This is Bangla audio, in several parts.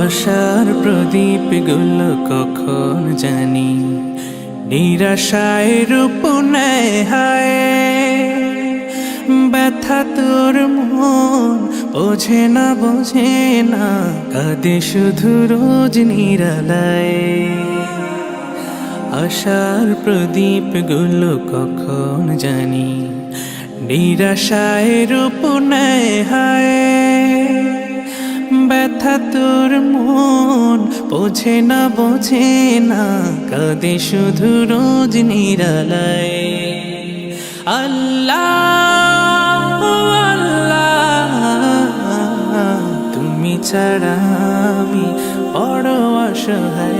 আশার প্রদীপ গুলো কখন জানি নিরাশায় রূপ নেয় হায়। ব্যথা তোর মন বোঝে না কাঁদে শুধু রোজ নিরালায়। আশার প্রদীপ গুলো কখন জানি নিরাশায় রূপ নেয় হায়। ব্যথা তোর মন বোঝে না কাঁদে শুধু রোজ নিরালায়। আল্লাহ আল্লাহ তুমি ছাড়া আমি বড় অসহায়।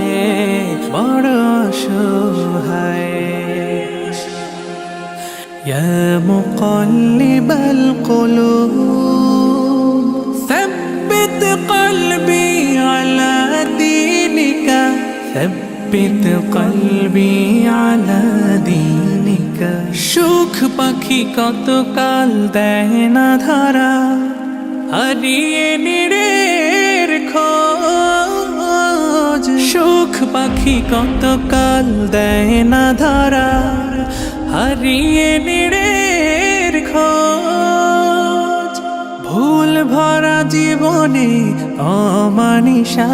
ইয়া মুকাল্লিবাল কুলুব ثبت قلبي على دينك ثبت قلبي على دينك। সুখ পাখি কত কাল দেয় না ধরা হারিয়ে নিরের খোঁজ। সুখ পাখি কত কাল দেয় না ধরা হারিয়ে নিরের খোঁজ। ভুল ভরা জীবনে অমানিসা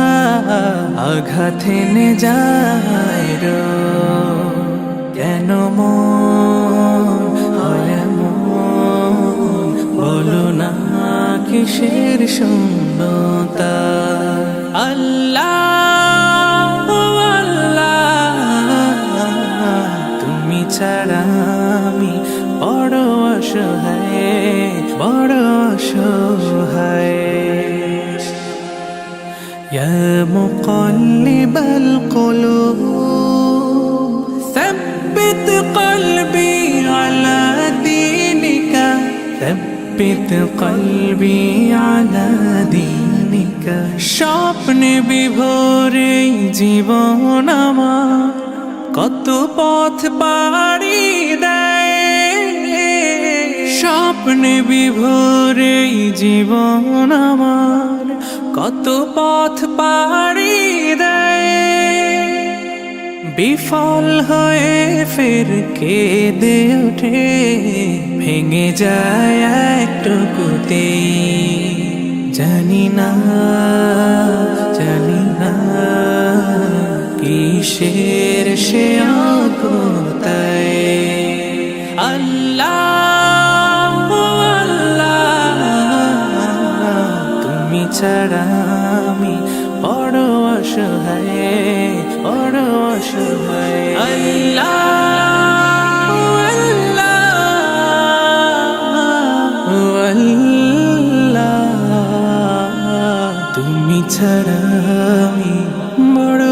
আঘাত এনে যায় রোজ। কেন মন হয় এমন বলো না কিসের শূন্যতা। আল্লাহ আল্লাহ তুমি ছাড়া আমি বড় অসহায়। ইয়া মুকাল্লিবাল কুলুব ثبت قلبي على دينك ثبت قلبي على دينك। স্বপ্নে বিভোরে জীবন আমার কত পথ পাড়ি দেয়। স্বপ্নে বিভোরে জীবন আমার কত পথ পাড়ি দেয়। বিফল হয়ে ফের কেঁদে ওঠে ভেঙে যায় একটুকুতেই। জানি না কিসের সে আকুতায়। আল্লাহ আল্লাহ তুমি ছাড়া আমি বড় অসহায়। আল্লাহ আল্লাহ তুমি ছাড়া আমি বড়